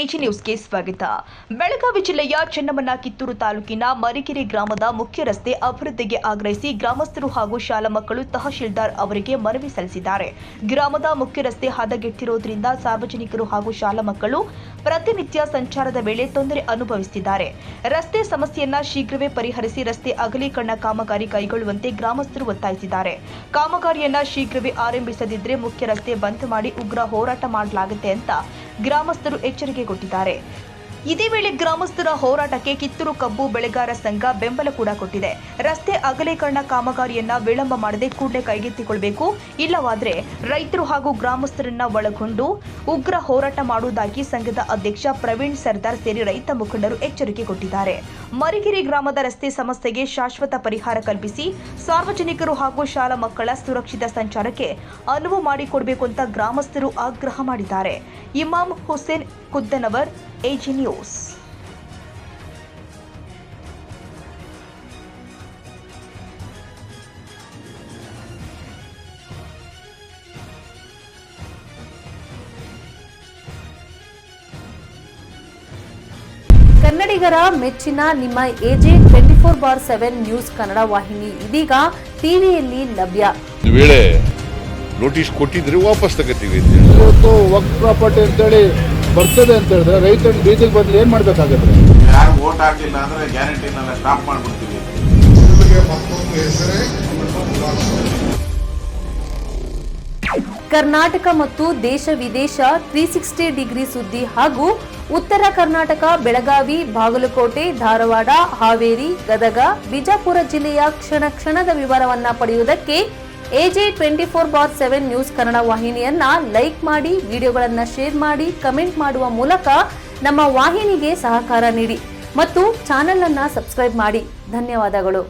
AG ನ್ಯೂಸ್ಗೆ ಸ್ವಾಗತ. ಬೆಳಗಾವಿ ಜಿಲ್ಲೆಯ ಚೆನ್ನಮ್ಮನ ಕಿತ್ತೂರು ತಾಲೂಕಿನ ಮರಿಕೆರೆ ಗ್ರಾಮದ ಮುಖ್ಯ ರಸ್ತೆ ಅಭಿವೃದ್ಧಿಗೆ ಆಗ್ರಹಿಸಿ ಗ್ರಾಮಸ್ಥರು ಹಾಗೂ ಶಾಲಾ ಮಕ್ಕಳು ತಹಶೀಲ್ದಾರ್ ಅವರಿಗೆ ಮನವಿ ಸಲ್ಲಿಸಿದ್ದಾರೆ. ಗ್ರಾಮದ ಮುಖ್ಯ ರಸ್ತೆ ಹದಗೆಟ್ಟಿರುವುದರಿಂದ ಸಾರ್ವಜನಿಕರು ಹಾಗೂ ಶಾಲಾ ಮಕ್ಕಳು ಪ್ರತಿನಿತ್ಯ ಸಂಚಾರದ ವೇಳೆ ತೊಂದರೆ ಅನುಭವಿಸುತ್ತಿದ್ದಾರೆ. ರಸ್ತೆ ಸಮಸ್ಯೆಯನ್ನ ಶೀಘ್ರವೇ ಪರಿಹರಿಸಿ ರಸ್ತೆ ಅಗಲೀಕರಣ ಕಾಮಗಾರಿ ಕೈಗೊಳ್ಳುವಂತೆ ಗ್ರಾಮಸ್ಥರು ಒತ್ತಾಯಿಸಿದ್ದಾರೆ. ಕಾಮಗಾರಿಯನ್ನ ಶೀಘ್ರವೇ ಆರಂಭಿಸದಿದ್ದರೆ ಮುಖ್ಯ ರಸ್ತೆ ಬಂದ್ ಮಾಡಿ ಉಗ್ರ ಹೋರಾಟ ಮಾಡಲಾಗುತ್ತೆ ಅಂತ ಗ್ರಾಮಸ್ಥರು ಎಚ್ಚರಿಕೆ ಕೊಟ್ಟಿದ್ದಾರೆ. ಇದೇ ವೇಳೆ ಗ್ರಾಮಸ್ಥರ ಹೋರಾಟಕ್ಕೆ ಕಿತ್ತೂರು ಕಬ್ಬು ಬೆಳೆಗಾರ ಸಂಘ ಬೆಂಬಲ ಕೂಡ ಕೊಟ್ಟಿದೆ. ರಸ್ತೆ ಅಗಲೀಕರಣ ಕಾಮಗಾರಿಯನ್ನ ವಿಳಂಬ ಮಾಡದೆ ಕೂಡಲೇ ಕೈಗೆತ್ತಿಕೊಳ್ಳಬೇಕು, ಇಲ್ಲವಾದರೆ ರೈತರು ಹಾಗೂ ಗ್ರಾಮಸ್ಥರನ್ನ ಒಳಗೊಂಡು ಉಗ್ರ ಹೋರಾಟ ಮಾಡುವುದಾಗಿ ಸಂಘದ ಅಧ್ಯಕ್ಷ ಪ್ರವೀಣ್ ಸರ್ದಾರ್ ಸೇರಿ ರೈತ ಮುಖಂಡರು ಎಚ್ಚರಿಕೆ ಕೊಟ್ಟಿದ್ದಾರೆ. ಮರಿಕೆರೆ ಗ್ರಾಮದ ರಸ್ತೆ ಸಮಸ್ಯೆಗೆ ಶಾಶ್ವತ ಪರಿಹಾರ ಕಲ್ಪಿಸಿ ಸಾರ್ವಜನಿಕರು ಹಾಗೂ ಶಾಲಾ ಮಕ್ಕಳ ಸುರಕ್ಷಿತ ಸಂಚಾರಕ್ಕೆ ಅನುವು ಮಾಡಿಕೊಡಬೇಕು ಅಂತ ಗ್ರಾಮಸ್ಥರು ಆಗ್ರಹ ಮಾಡಿದ್ದಾರೆ. ಇಮಾಮ್ ಹುಸೇನ್ ಕುದ್ದನವರ್, ಎಜಿ ನ್ಯೂಸ್. ಕನ್ನಡಿಗರ ಮೆಚ್ಚಿನ ನಿಮ್ಮ ಎಜೆ 24/7 ನ್ಯೂಸ್ ಕನ್ನಡ ವಾಹಿನಿ ಇದೀಗ ಟಿವಿಯಲ್ಲಿ ಲಭ್ಯ. ವೇಳೆ ನೋಟಿಸ್ ಕೊಟ್ಟಿದ್ರೆ ವಾಪಸ್ ತಗೋತೀವಿ. ಇವತ್ತು ವಕ್ಫ್ ಪ್ರಾಪರ್ಟಿ ಅಂತೇಳಿ ಬರ್ತದೆ ಅಂತ ಹೇಳಿದ್ರೆ ರೈತರು ಬೀದಿಗೆ ಬದಲು ಏನ್ ಮಾಡ್ಬೇಕಾಗತ್ತೆ? ಯಾರು ವೋಟ್ ಹಾಕಲಿಲ್ಲ ಅಂದ್ರೆ ಗ್ಯಾರಂಟಿನೆಲ್ಲ ಸ್ಟಾಪ್ ಮಾಡ್ಬಿಡ್ತೀವಿ. ಕರ್ನಾಟಕ ಮತ್ತು ದೇಶ ವಿದೇಶ 360 ಡಿಗ್ರಿ ಸುದ್ದಿ ಹಾಗೂ ಉತ್ತರ ಕರ್ನಾಟಕ, ಬೆಳಗಾವಿ, ಬಾಗಲಕೋಟೆ, ಧಾರವಾಡ, ಹಾವೇರಿ, ಗದಗ, ಬಿಜಾಪುರ ಜಿಲ್ಲೆಯ ಕ್ಷಣ ಕ್ಷಣದ ವಿವರವನ್ನ ಪಡೆಯುವುದಕ್ಕೆ ಎಜೆ 24/7 ನ್ಯೂಸ್ ಕನ್ನಡ ವಾಹಿನಿಯನ್ನ ಲೈಕ್ ಮಾಡಿ, ವಿಡಿಯೋಗಳನ್ನ ಶೇರ್ ಮಾಡಿ, ಕಮೆಂಟ್ ಮಾಡುವ ಮೂಲಕ ನಮ್ಮ ವಾಹಿನಿಗೆ ಸಹಕಾರ ನೀಡಿ ಮತ್ತು ಚಾನೆಲ್ ಅನ್ನ ಸಬ್ಸ್ಕ್ರೈಬ್ ಮಾಡಿ. ಧನ್ಯವಾದಗಳು.